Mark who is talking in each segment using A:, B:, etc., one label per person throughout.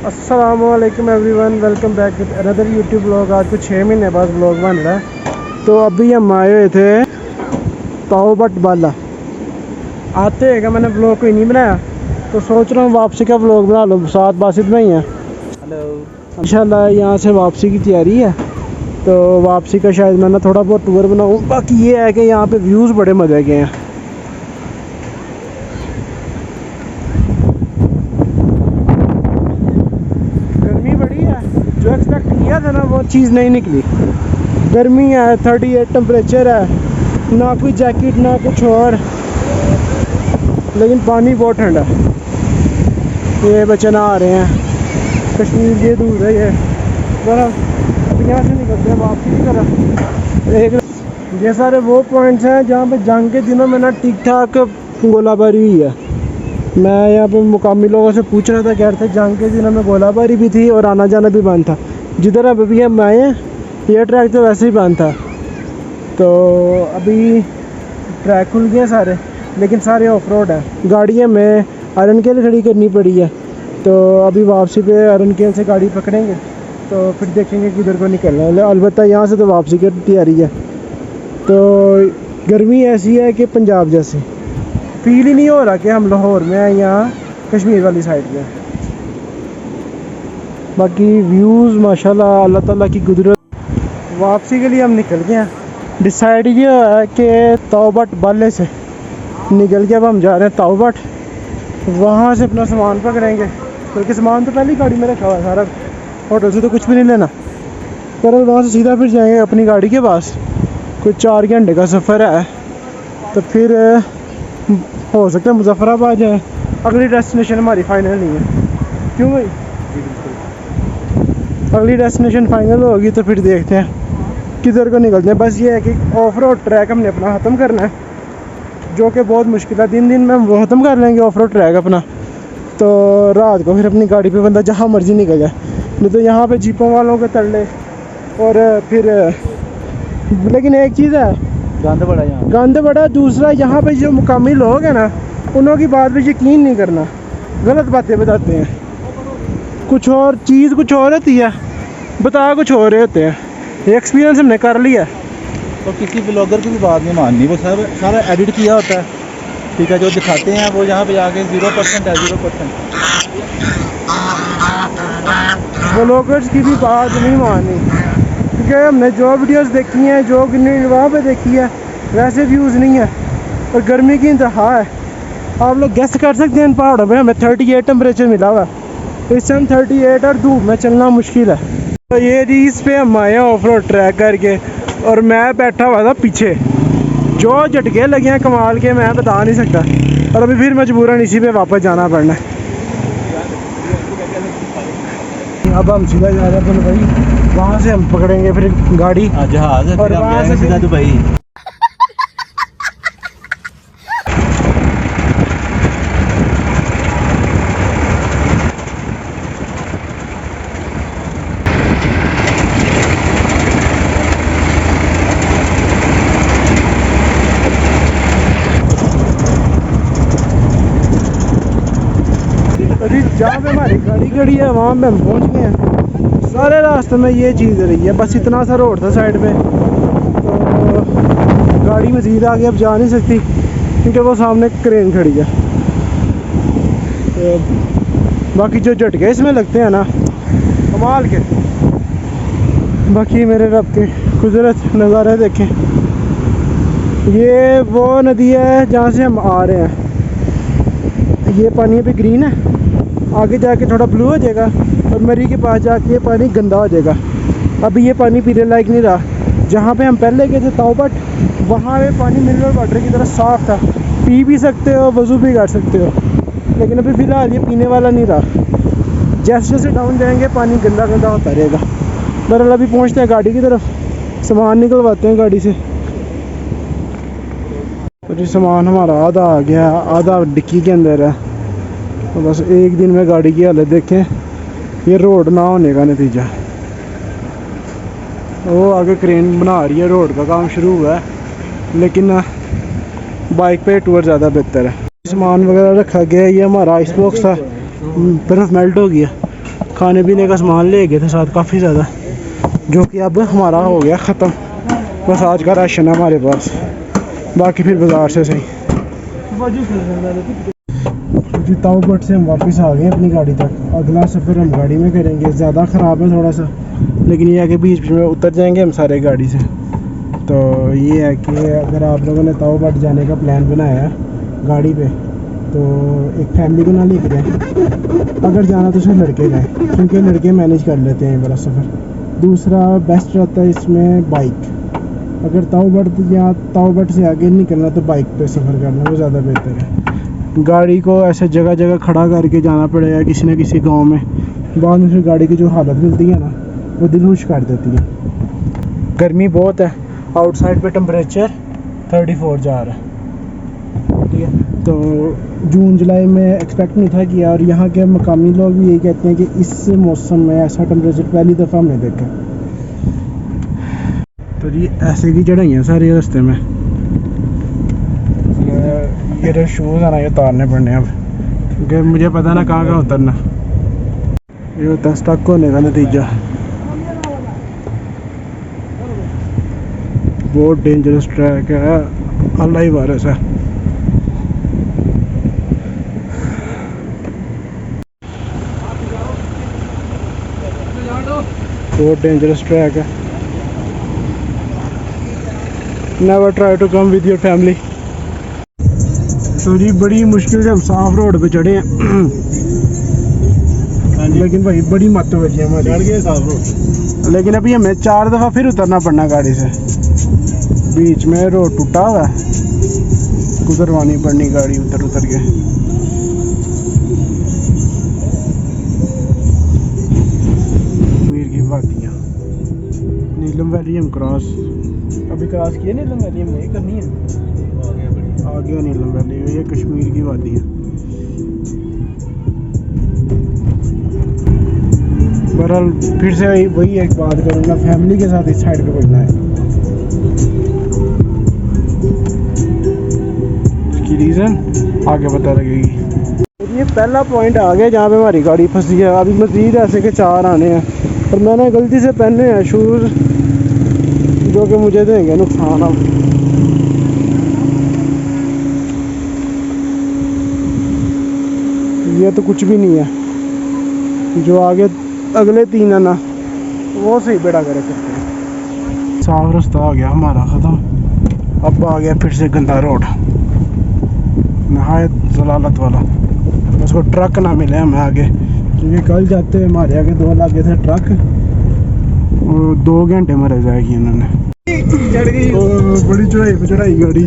A: अस्सलामुअलैकुम everyone, welcome back with another YouTube blog. आज कुछ 6 महीने बाद ब्लॉग बन रहा है। तो अभी हम आए हुए थे ताओबट बाला। आते हैं, मैंने ब्लॉग कोई नहीं बनाया तो सोच रहा हूँ वापसी का ब्लॉग बना लो। साथ बासित में ही है।
B: हेलो।
A: इंशाल्लाह यहाँ से वापसी की तैयारी है, तो वापसी का शायद मैं ना थोड़ा बहुत टूर बनाऊँ। बाकी ये है कि यहाँ पे व्यूज़ बड़े मज़े के हैं। गर्मी बड़ी है, जो एक्सपेक्ट किया था ना वो चीज़ नहीं निकली। गर्मी है, 38 टेम्परेचर है, ना कोई जैकेट ना कुछ और, लेकिन पानी बहुत ठंडा है। ये बच्चे नहा रहे हैं। कश्मीर ये दूर है, ये बर्फ़। अब यहाँ से निकलते हैं वापसी की तरफ। एक ये सारे वो पॉइंट्स हैं जहाँ पे जंग के दिनों में ना ठीक ठाक गोलाबारी हुई है। मैं यहाँ पे मुकामी लोगों से पूछ रहा था, कह रहे थे जंग के दिनों में गोलाबारी भी थी और आना जाना भी बंद था। जिधर अभी हम आए हैं ये ट्रैक तो वैसे ही बंद था। तो अभी ट्रैक खुल गए सारे, लेकिन सारे ऑफ रोड है। गाड़ी हमें अरनकेल खड़ी करनी पड़ी है, तो अभी वापसी पे अरनकेल से गाड़ी पकड़ेंगे तो फिर देखेंगे किधर को निकलना है। अलबत्ता यहाँ से तो वापसी की तैयारी है। तो गर्मी ऐसी है कि पंजाब जैसी फील ही नहीं हो रहा कि हम लाहौर में हैं या कश्मीर वाली साइड में। बाकी व्यूज़ माशाल्लाह अल्लाह ताला की कुदरत। वापसी के लिए हम निकल गए हैं। डिसाइड ये है कि ताओबट बाले से निकल के अब हम जा रहे हैं ताओबट। वहाँ से अपना सामान पकड़ेंगे, क्योंकि सामान तो पहले ही गाड़ी में रखा हुआ है सारा। होटल से तो कुछ भी नहीं लेना, पर वहाँ से सीधा फिर जाएंगे अपनी गाड़ी के पास। कुछ 4 घंटे का सफ़र है, तो फिर हो सकता है मुजफ्फराबाद जाए। अगली डेस्टिनेशन हमारी फाइनल नहीं है, क्यों भाई? अगली डेस्टिनेशन फाइनल होगी तो फिर देखते हैं किधर को निकलते हैं। बस ये है कि ऑफ रोड ट्रैक हमने अपना ख़त्म करना है, जो कि बहुत मुश्किल है। दिन में हम वो ख़त्म कर लेंगे ऑफ रोड ट्रैक अपना, तो रात को फिर अपनी गाड़ी पे बंदा जहाँ मर्जी निकल जाए। नहीं तो यहाँ पे जीपों वालों के तरले और फिर। लेकिन एक चीज़ है, गंद बड़ा। दूसरा यहाँ पे जो मुकामी लोग हैं ना, उन्हों की बात पे यकीन नहीं करना, गलत बातें बताते हैं। कुछ और चीज़ कुछ और होती है, बता कुछ और रहे होते हैं। ये एक्सपीरियंस हमने कर लिया।
B: तो किसी ब्लॉगर की भी बात नहीं माननी, वो सारा एडिट किया होता है। ठीक है, जो दिखाते हैं वो यहाँ पे जाके 0% है, 0%।
A: ब्लॉगर्स की भी बात नहीं माननी, क्योंकि हमने जो वीडियोस देखी हैं, जो वहाँ पे देखी है, वैसे व्यूज़ नहीं है। और गर्मी की इंतहा है। आप लोग गेस्ट कर सकते हैं, इन पहाड़ों में हमें 38 टेम्परेचर मिला हुआ है इस टाइम। 38 और धूप में चलना मुश्किल है। तो ये रीस पे हम आए ऑफ रोड ट्रैक करके, और मैं बैठा हुआ था पीछे। जो झटके लगे हैं कमाल के, मैं बता नहीं सकता। और अभी फिर मजबूरन इसी पे वापस जाना पड़ना है। अब हम सीधा जा रहे हैं भाई, वहाँ से हम पकड़ेंगे फिर गाड़ी
B: जहाज,
A: और वहाँ से
B: सीधा दुबई।
A: अभी जहाँ पे हमारी गाड़ी खड़ी है वहाँ पे हम पहुँच गए हैं। सारे रास्ते में ये चीज़ रही है, बस इतना सा रोड था साइड पे, तो गाड़ी मज़ीद आगे अब जा नहीं सकती क्योंकि वो सामने क्रेन खड़ी है। तो बाकी जो झटके इसमें लगते हैं ना, कमाल के। बाकी मेरे रब के कुदरत नज़ारे देखें। ये वो नदी है जहाँ से हम आ रहे हैं। ये पानी पे ग्रीन है, आगे जाके थोड़ा ब्लू हो जाएगा और मरी के पास जाके ये पानी गंदा हो जाएगा। अभी ये पानी पीने लायक नहीं रहा। जहाँ पे हम पहले गए थे ताओबट, वहाँ पे पानी मिनरल वाटर की तरह साफ़ था, पी भी सकते हो, वज़ू भी कर सकते हो। लेकिन अभी फ़िलहाल ये पीने वाला नहीं रहा। जैसे जैसे डाउन जाएंगे पानी गंदा गंदा होता रहेगा। बहरहाल अभी पहुँचते हैं गाड़ी की तरफ, सामान निकलवाते हैं गाड़ी से। तो जी सामान हमारा आधा आ गया, आधा डिक्की के अंदर है। तो बस एक दिन में गाड़ी की हालत देखें, ये रोड ना होने का नतीजा। वो आगे क्रेन बना रही है, रोड का काम शुरू हुआ है, लेकिन बाइक पे टूर ज़्यादा बेहतर है। सामान वगैरह रखा गया है। ये हमारा आइस बॉक्स था, बर्फ़ मेल्ट हो गया, खाने पीने का सामान ले गए थे साथ काफ़ी ज़्यादा, जो कि अब हमारा हो गया ख़त्म। बस आज का राशन है हमारे पास, बाकी फिर बाज़ार से सही। जी ताऊबट से हम वापस आ गए अपनी गाड़ी तक। अगला सफ़र हम गाड़ी में करेंगे। ज़्यादा ख़राब है थोड़ा सा, लेकिन ये है कि बीच में उतर जाएंगे हम सारे गाड़ी से। तो ये है कि अगर आप लोगों ने ताऊबट जाने का प्लान बनाया है गाड़ी पे, तो एक फैमिली को ना लेके जाएं। अगर जाना तो सिर्फ लड़के जाएं, क्योंकि लड़के मैनेज कर लेते हैं बड़ा सफ़र। दूसरा बेस्ट रहता है इसमें बाइक। अगर ताऊबट से आगे निकलना तो बाइक पे सफ़र करना वो ज़्यादा बेहतर है। गाड़ी को ऐसे जगह जगह खड़ा करके जाना पड़ेगा किसी न किसी गांव में। बाद में फिर गाड़ी की जो हालत मिलती है ना, वो दिल खुश कर देती है। गर्मी बहुत है, आउटसाइड पे टेम्परेचर 34 जा रहा है, ठीक है। तो जून जुलाई में एक्सपेक्ट नहीं था किया, और यहाँ के मकामी लोग भी यही कहते हैं कि इस मौसम में ऐसा टेम्परेचर पहली दफ़ा हमने देखा। तो जी ऐसे की चढ़ाइयाँ सारे रास्ते में। ये शूज़ है ना, ये उतारने पड़ने अब, क्योंकि मुझे पता ना कहाँ उतरना। ये होता है स्टक होने का नतीजा। बहुत डेंजरस ट्रैक है, अल्लाह ही वारिस है। बहुत डेंजरस ट्रैक है। Never try to come with your family. तो जी बड़ी मुश्किल से हम साफ रोड पे चढ़े हैं। लेकिन भाई बड़ी मत बची है हमारी, चढ़ गए साफ रोड। लेकिन अभी हमें 4 दफ़ा फिर उतरना पड़ना गाड़ी से। बीच में रोड टूटा हुआ है, गुजरवानी पड़नी गाड़ी उतर के। कश्मीर की वादियाँ, नीलम वैली हम क्रॉस अभी क्रॉस किए। नीलम वैली हम नहीं करनी है, आगे नीलम वैली, ये कश्मीर की वादी है। बहरहाल फिर से वही एक बात करूँगा, फैमिली के साथ इस साइड पे बढ़ना है। इसकी रीज़न आगे पता लगेगी। ये पहला पॉइंट आ गया जहाँ पे हमारी गाड़ी फंसी है। अभी मज़ीद ऐसे के 4 आने हैं, और मैंने गलती से पहने हैं शूज़, जो कि मुझे देंगे नुकसान। अब ये तो कुछ भी नहीं है, जो आगे अगले 3 है ना, वो सही बेड़ा करे करते हैं। साफ रास्ता आ गया हमारा ख़त्म। अब आ गया फिर से गंदा रोड, नहायत जलालत वाला। उसको ट्रक ना मिले हमें आगे, क्योंकि कल जाते हमारे आगे 2 लगे थे ट्रक, और 2 घंटे में रह जाएगी इन्होंने। चढ़ गई बड़ी चढ़ाई पे चढ़ाई गाड़ी।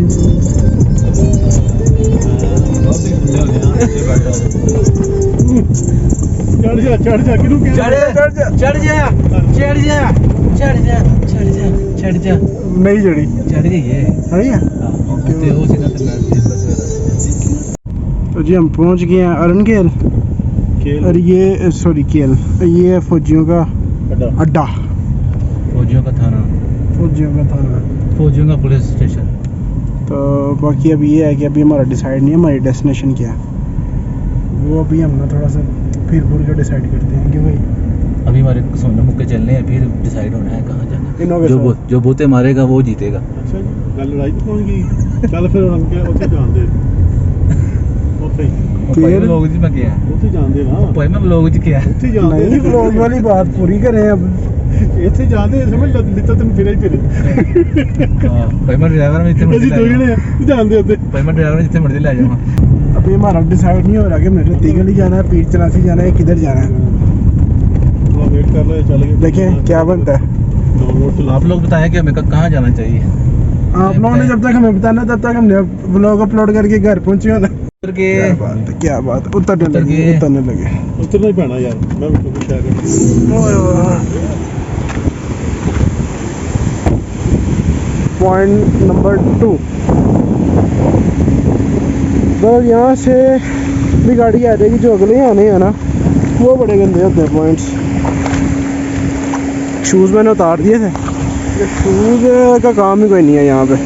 A: चढ़ जा क्यों चढ़ जा नहीं चढ़ी, चढ़ गई है। तो जी हम पहुंच गए हैं अरनकेल, और ये सॉरी केल, ये है फौजियों का अड्डा,
B: फौजियों का थाना, फौजियों का पुलिस स्टेशन।
A: तो बाकी अभी ये है कि अभी हमारा डिसाइड नहीं है हमारी डेस्टिनेशन क्या है। वो अभी हम ना थोड़ा सा फिर के डिसाइड करते हैं कि भाई
B: अभी हमारे सोने मुक्के चलने हैं, फिर डिसाइड होना है कहाँ जाना। जो बोते मारेगा वो जीतेगा। अच्छा जी, गल लड़ाई पहुंच गई। चल फिर हम के ਉੱਥੇ ਜਾਂਦੇ ਉੱਥੇ ਲੋਕ ਜੀ ਮੈਂ ਗਿਆ ਉੱਥੇ ਜਾਂਦੇ ਨਾ ਭਾਈ ਮੈਂ ਵਲੌਗ ਚ ਗਿਆ ਉੱਥੇ ਜਾਂਦੇ
A: नहीं व्लॉग वाली बात पूरी करें अब।
B: ਇੱਥੇ ਜਾਂਦੇ ਸਮਝ ਲਿੱਤਾ ਤੈਨੂੰ ਫਿਰੇ ਹੀ ਫਿਰੇ ਹਾਂ ਭਾਈ ਮੈਂ ਡਰਾਈਵਰ में ਜਿੱਥੇ ਮਰਜ਼ੀ ਲੈ ਜਾਵਾਂ ਜਾਂਦੇ ਉੱਥੇ ਭਾਈ ਮੈਂ ਡਰਾਈਵਰ में जिथे मर्जी ले जाऊँ।
A: अभी हमारा डिसाइड नहीं हो रहा कि मेरे तीगली जाना है, पीर चलासी जाना है, किधर जाना है।
B: वेट कर लो, चल गए।
A: देखें क्या बनता है।
B: आप लोग बताएं कि हमें कहाँ जाना चाहिए।
A: आप लोगों ने जब तक हमें बताना, तब तक हमने व्लॉग अपलोड करके घर पहुंचे होना। क्या बात उतरने लगे।
B: उतरना ही पैना यार, मैं भी कुछ शेयर कर।
A: पॉइंट नंबर 2, बस यहाँ से भी गाड़ी आ जाएगी। जो अगले आने हैं ना, वो बड़े गंदे होते हैं पॉइंट्स। शूज़ मैंने उतार दिए थे, शूज़ का काम ही कोई नहीं है यहाँ पे।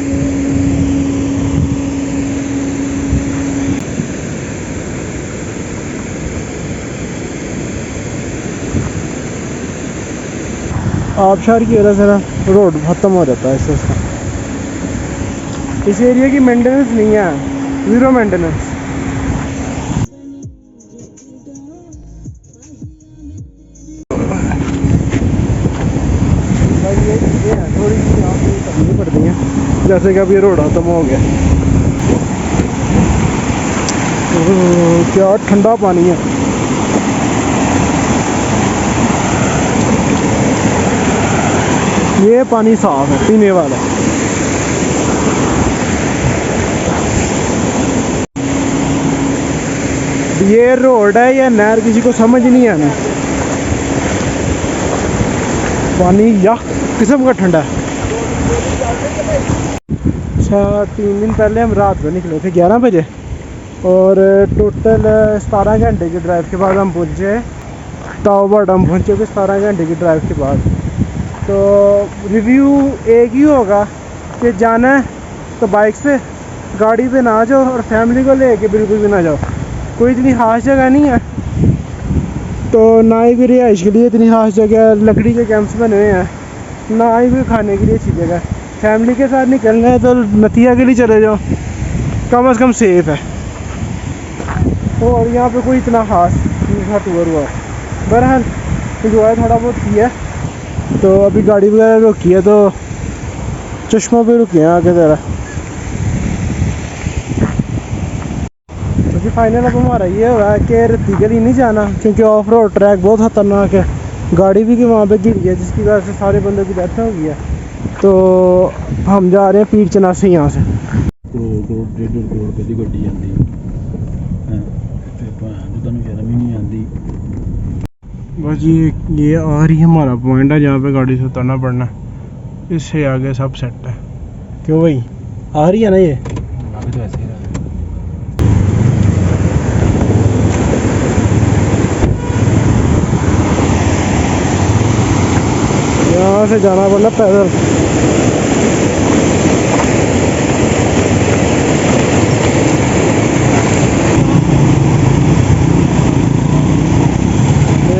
A: आबशार की वजह से ना रोड ख़त्म हो जाता है इससे उसका। इस एरिया की मेंटेनेंस नहीं है, ज़ीरो मेंटेनेंस। ये चीज़ें हैं थोड़ी सी यहाँ पे करनी पड़ती हैं, जैसे कि अब ये रोड ख़त्म हो गया। क्या ठंडा पानी है। ये पानी साफ है, पीने वाला। ये रोड है या नहर किसी को समझ नहीं आना। पानी यह किस्म का ठंडा है। अच्छा 3 दिन पहले हम रात में निकले थे 11 बजे और टोटल 17 घंटे की ड्राइव के बाद हम पहुँचे टाउ बॉटम। पहुँचे थे 17 घंटे की ड्राइव के बाद। तो रिव्यू एक ही होगा कि जाना है तो बाइक्स पे, गाड़ी पे ना जाओ और फैमिली को लेके बिल्कुल भी ना जाओ। कोई इतनी खास जगह नहीं है, तो ना ही भी रिहाइश के लिए इतनी खास जगह, लकड़ी के कैंप्स बने हुए हैं, ना ही भी खाने के लिए अच्छी जगह। फैमिली के साथ निकलना है तो नतिया के लिए चले जाओ, कम से कम सेफ है। और यहाँ पे कोई इतना खास नहीं टूर हुआ। बहरहाल इंजॉय थोड़ा बहुत किया। तो अभी गाड़ी वगैरह रोकी है तो चश्मा पे रुके हैं आगे ज़रा। क्योंकि फाइनल अब हमारा ये हुआ है कि रत्तीगली नहीं जाना, क्योंकि ऑफ रोड ट्रैक बहुत ख़तरनाक है। गाड़ी भी कि वहाँ पे गिर गई है जिसकी वजह से सारे बंदों की डेथ हो गई है। तो हम जा रहे हैं पीर चनासी यहाँ से।
B: करोड़ 1.5 करोड़ रुपए की गड्डी आती है, तुम शर्म ही नहीं आती।
A: बस ये आ रही है हमारा पॉइंट है जहाँ पे गाड़ी से उतरना पड़ना है। इससे आगे सब सेट है। क्यों भाई आ रही है ना ये?
B: आगे तो ऐसे ही रहा।
A: यहाँ से जाना पड़ना पैदल।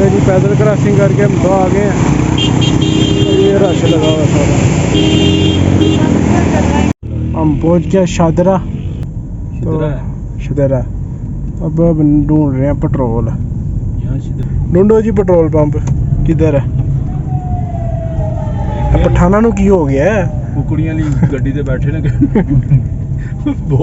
A: जी पैदल क्रॉसिंग करके हम तो आ गए हैं। ये रश लगा हुआ था। हम पहुंच गया शादरा। तो शादरा अब ढूंढ रहे हैं पेट्रोल। ढूंढो जी पेट्रोल पंप किधर है? पठाना नू की हो गया है?
B: कुकड़ियां वाली गड्डी ते बैठे ने बो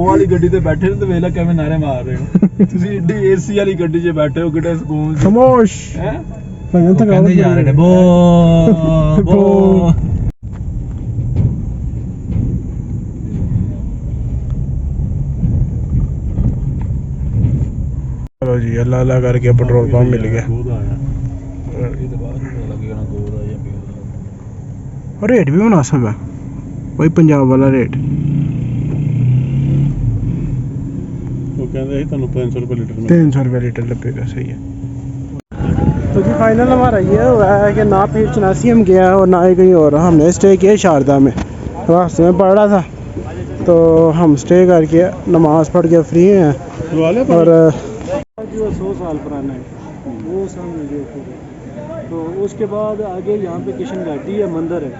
B: वाली गड्डी ते बैठे ने तो वेला किवें नारे मार रहे हो तुसी एडी एसी वाली गड्डी 'च बैठे हो किड्डा सुकून
A: खामोश
B: हैं
A: भजन तो
B: कहंदे जा रहे ने बो बो।
A: चलो जी अल्लाह अल्लाह करके पेट्रोल पंप मिल गया। और रेट भी मुनासिब है, वही पंजाब वाला रेट।
B: वो कहते 300 रुपये लीटर
A: 300 रुपये लीटर लगेगा, सही है। तो जी फाइनल हमारा ये हुआ है कि ना पीर चनासी हम गया और ना ही कहीं और। हमने स्टे किया शारदा में, रास्ते में पड़ रहा था तो हम स्टे करके नमाज़ पढ़ के फ्री हैं। और जो 100 साल पुराना है वो सामने तो उसके बाद आगे यहाँ पे किशन घाटी है, मंदिर है,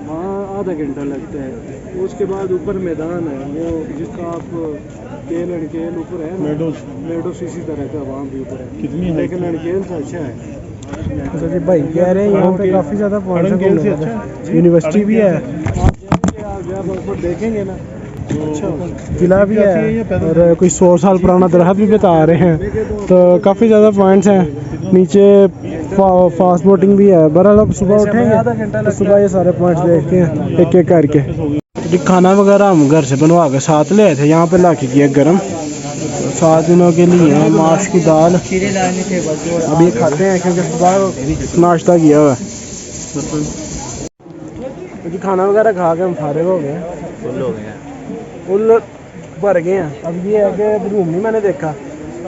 A: वहाँ आधा घंटा लगता है। उसके बाद ऊपर मैदान है वो जिसका आप केल अड़केल ऊपर है मेडोस इसी तरह का वहाँ भी ऊपर है कितनी, लेकिन अड़केल से अच्छा है। तो जी भाई कह रहे हैं यहाँ पे काफ़ी ज़्यादा पॉइंट, यूनिवर्सिटी भी है, आप ऊपर देखेंगे ना अच्छा किला भी है और कोई 100 साल पुराना दरख्त भी बता रहे हैं। तो काफ़ी ज़्यादा पॉइंट्स हैं, नीचे फास्ट बोटिंग भी है। बहरहाल अब सुबह उठेंगे तो सुबह ये सारे पॉइंट्स देखते हैं एक एक करके। खाना वगैरह हम घर से बनवा के साथ ले आए थे, यहाँ पे ला के किया गर्म। तो 7 दिनों के लिए माश की दाल अब ये खाते हैं क्योंकि सुबह नाश्ता किया हुआ है। तो खाना वगैरह खा के हम फारिग हो गए, फुल भर गए हैं। अब ये है कि रूम नहीं मैंने देखा,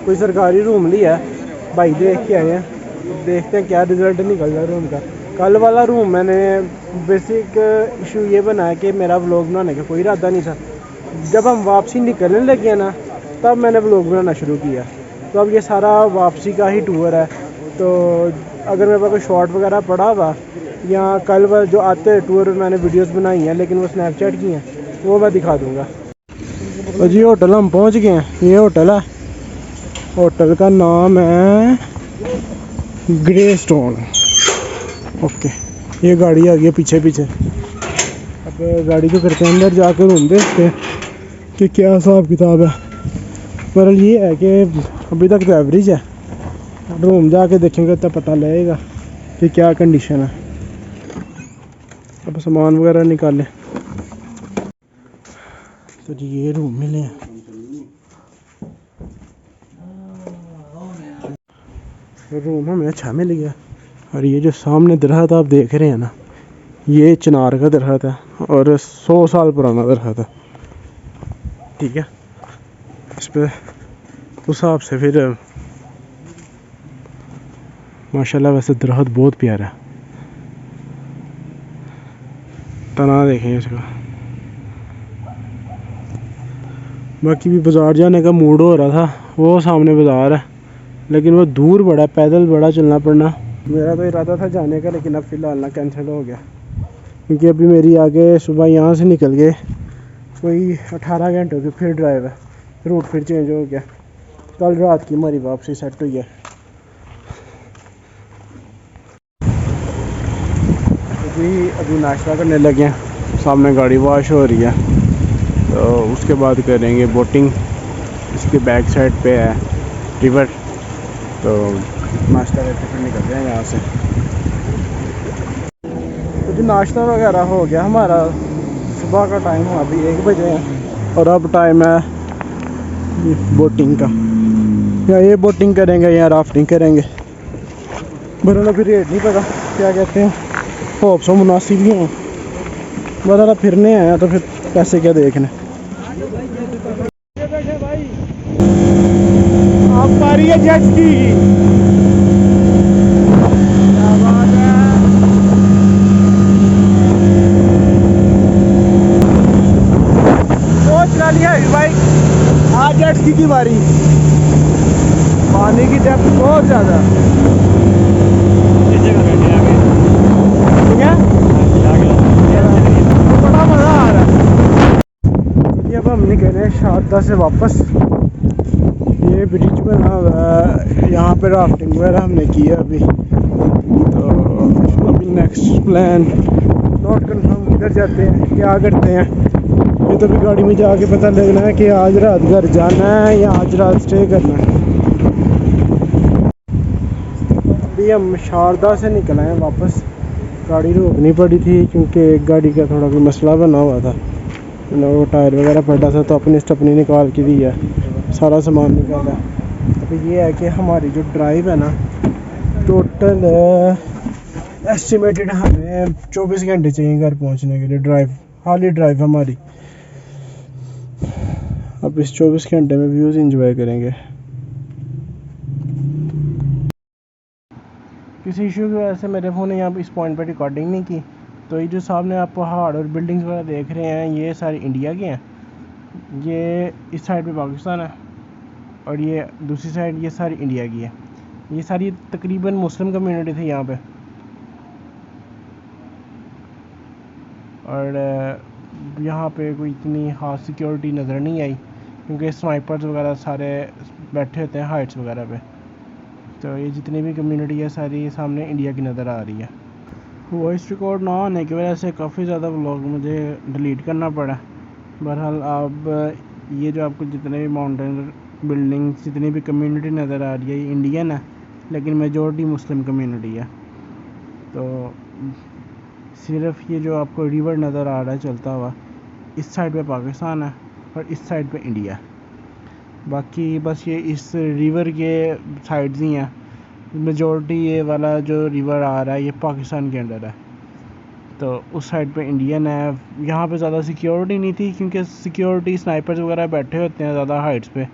A: कोई सरकारी रूम लिया है, भाई देख के आए हैं, देखते हैं क्या रिज़ल्ट निकल रहा है रूम का। कल वाला रूम मैंने बेसिक इशू ये बनाया कि मेरा व्लॉग बनाने का कोई इरादा नहीं था। जब हम वापसी निकलने लगे ना तब मैंने व्लॉग बनाना शुरू किया। तो अब ये सारा वापसी का ही टूर है। तो अगर मेरे पास कोई शॉट वगैरह पड़ा हुआ या कल वह जो आते हैं टूर मैंने वीडियोस बनाई हैं लेकिन वो स्नैपचैट की हैं वो मैं दिखा दूँगा। तो जी होटल हम पहुंच गए हैं। ये होटल है, होटल का नाम है ग्रे स्टोन। ओके, ये गाड़ी आ गई है पीछे पीछे। अब गाड़ी को करते हैं अंदर जाकर रूम देखते हैं कि क्या हिसाब किताब है। पर ये है कि अभी तक तो एवरेज है, रूम जाके देखेंगे तो पता लगेगा कि क्या कंडीशन है। अब सामान वगैरह निकालें। तो जी ये रूम मिले हैं। रूम हमें अच्छा मिल गया। और ये जो सामने दरख्त आप देख रहे हैं ना, ये चिनार का दरख्त है और 100 साल पुराना दरख्त है। ठीक है, इस पे उस हिसाब से फिर माशाल्लाह वैसे दरख्त बहुत प्यारा है। तना देखें इसका। बाकी भी बाज़ार जाने का मूड हो रहा था, वो सामने बाज़ार है लेकिन वो दूर बड़ा, पैदल बड़ा चलना पड़ना। मेरा तो इरादा था जाने का लेकिन अब फ़िलहाल ना कैंसिल हो गया क्योंकि अभी मेरी आगे सुबह यहाँ से निकल गए कोई 18 घंटों की फिर ड्राइव है, रूट फिर चेंज हो गया। कल रात की हमारी वापसी सेट हुई है। अभी नाश्ता करने लगे हैं, सामने गाड़ी वॉश हो रही है तो उसके बाद करेंगे बोटिंग। इसके बैक साइड पे है रिवर, तो नाश्ता करके फिर निकलते हैं यहाँ से। तो जो नाश्ता वगैरह हो गया हमारा, सुबह का टाइम हुआ अभी 1 बजे है और अब टाइम है बोटिंग का। या ये बोटिंग करेंगे या राफ्टिंग करेंगे, बरना अभी रेट नहीं पता क्या कहते हैं। होप सो मुनासिब ही हों, बरना फिरने आया तो फिर पैसे क्या देखने। आप पा रही है जेट की, क्या बात है। वो चला लिया भाई, आज जेट की बारी। पानी की डेप्थ बहुत ज़्यादा ठीक है, बड़ा मज़ा आ रहा है। अब हम निकले शारदा से वापस। ये ब्रिज बना हुआ है, यहाँ पे राफ्टिंग वगैरह हमने की है अभी। तो अभी नेक्स्ट प्लान नॉट कंफर्म, किधर जाते हैं क्या करते हैं ये तो भी गाड़ी में जाके पता लगना है कि आज रात घर जाना है या आज रात स्टे करना है। अभी हम शारदा से निकले हैं वापस। गाड़ी रोकनी पड़ी थी क्योंकि एक गाड़ी का थोड़ा कोई मसला बना हुआ था, वो टायर वगैरह फटा था तो अपनी स्टपनी निकाल के दी है, सारा सामान निकाला। अभी ये है कि हमारी जो ड्राइव है ना, टोटल एस्टिमेटेड हमें 24 घंटे चाहिए घर पहुंचने के लिए। ड्राइव हाली ड्राइव हमारी। अब इस 24 घंटे में व्यूज़ एंजॉय करेंगे। किसी इशू की वजह से मेरे फ़ोन ने यहाँ इस पॉइंट पर रिकॉर्डिंग नहीं की। तो ये जो सामने आप पहाड़ और बिल्डिंग्स वगैरह देख रहे हैं ये सारी इंडिया के हैं। ये इस साइड पे पाकिस्तान है और ये दूसरी साइड ये सारी इंडिया की है। ये सारी तकरीबन मुस्लिम कम्युनिटी थी यहाँ पे। और यहाँ पे कोई इतनी ख़ास सिक्योरिटी नज़र नहीं आई क्योंकि स्नाइपर्स वगैरह सारे बैठे होते हैं हाइट्स वगैरह पे। तो ये जितनी भी कम्युनिटी है सारी सामने इंडिया की नज़र आ रही है। वॉइस रिकॉर्ड ना होने की वजह से काफ़ी ज़्यादा व्लॉग मुझे डिलीट करना पड़ा। बहरहाल अब ये जो आपको जितने भी माउंटेन बिल्डिंग्स जितनी भी कम्युनिटी नज़र आ रही है ये इंडियन है लेकिन मेजॉरिटी मुस्लिम कम्युनिटी है। तो सिर्फ ये जो आपको रिवर नज़र आ रहा है चलता हुआ, इस साइड पे पाकिस्तान है और इस साइड पे इंडिया है। बाकी बस ये इस रिवर के साइड्स ही हैं। मेजॉरिटी ये वाला जो रिवर आ रहा है ये पाकिस्तान के अंडर है, तो उस साइड पे इंडियन है। यहाँ पे ज़्यादा सिक्योरिटी नहीं थी क्योंकि सिक्योरिटी स्नाइपर्स वगैरह बैठे होते हैं ज़्यादा हाइट्स पे,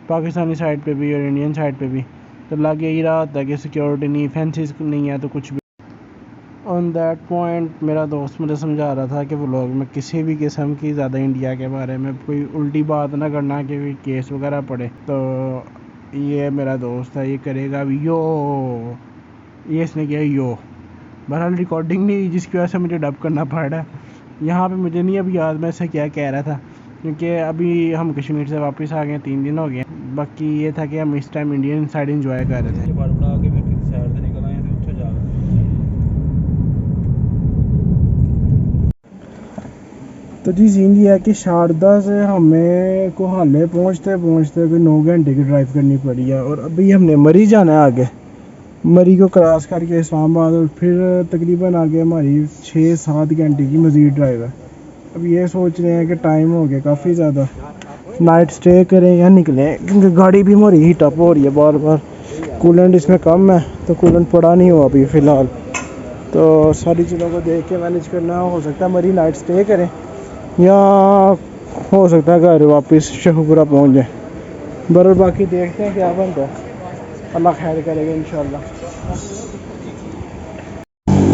A: पाकिस्तानी साइड पे भी और इंडियन साइड पे भी। तो लग यही रहा होता है कि सिक्योरिटी नहीं, फेंसिस नहीं है तो कुछ भी। ऑन दैट पॉइंट मेरा दोस्त मुझे समझा रहा था कि व्लॉग में किसी भी किस्म की ज़्यादा इंडिया के बारे में कोई उल्टी बात ना करना कि कोई केस वगैरह पड़े। तो ये मेरा दोस्त है, ये करेगा वी यो ये इसने किया यो। बहरहाल रिकॉर्डिंग नहीं, जिसकी वजह से मुझे डब करना पड़ रहा है। यहाँ पे मुझे नहीं अभी याद मैं इससे क्या कह रहा था, क्योंकि अभी हम कश्मीर से वापस आ गए, 3 दिन हो गए। बाकी ये था कि हम इस टाइम इंडियन साइड इंजॉय कर रहे थे। तो जी सीन ये है कि शारदा से हमें कोहाले पहुँचते पहुँचते कोई 9 घंटे की ड्राइव करनी पड़ी है, और अभी हमने मरी जाना है आगे। मरी को क्रॉस करके इस्लामाबाद, और फिर तकरीबन आगे हमारी 6-7 घंटे की मज़ीद ड्राइव है। अब ये सोच रहे हैं कि टाइम हो गया काफ़ी ज़्यादा, नाइट स्टे करें या निकलें, क्योंकि गाड़ी भी हमारी हीट अप हो रही है बार बार। कूलेंट इसमें कम है तो कूलेंट पड़ा नहीं हुआ अभी फ़िलहाल, तो सारी चीज़ों को देख के मैनेज करना। हो सकता है मरी नाइट स्टे करें, या हो सकता है घर वापस शेखुपुरा पहुँच जाए। बरर बाकी देखते हैं क्या बनता है, अल्लाह खैर करेगा इंशाल्लाह।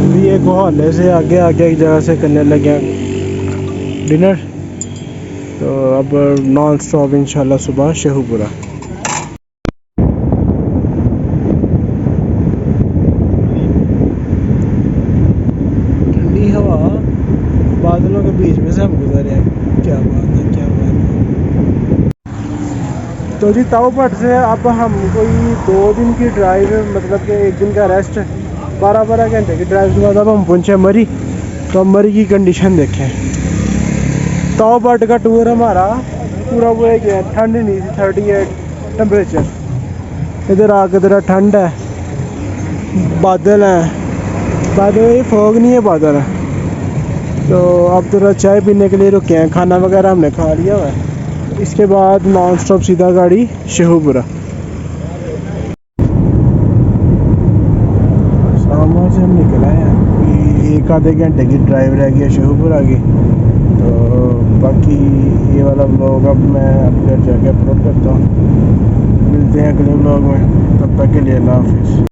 A: अभी एक कोहाले से आगे आगे एक जगह से करने लगे डिनर, तो अब नॉन स्टॉप इंशाल्लाह सुबह शेखुपुरा। ठंडी हवा बादलों के बीच में से हम गुजर रहे हैं, क्या बात है क्या बात है। तो जी ताऊपट से अब हम कोई 2 दिन की ड्राइव, मतलब कि 1 दिन का रेस्ट, 12-12 घंटे की ड्राइव के बाद अब हम पहुँचे मरी। तो मरी की कंडीशन देखें, ताऊपट का टूर हमारा पूरा वो है कि ठंड नहीं थी, 38 टेम्परेचर। इधर आके ज़रा ठंड है, बादल हैं, बादल फॉग नहीं है, बादल है। तो अब ज़रा चाय पीने के लिए रुके हैं, खाना वगैरह हमने खा लिया हुआ है। इसके बाद नॉन स्टॉप सीधा गाड़ी शेखुपुरा। शाम से हम निकल आए हैं, 1-आधे घंटे की ड्राइव रह गई है शेखुपुरा की। तो बाकी ये वाला व्लॉग अब मैं अपने घर जाके अपलोड करता हूँ। मिलते हैं अगले व्लॉग में, तब तक के लिए अल्लाह हाफिज़।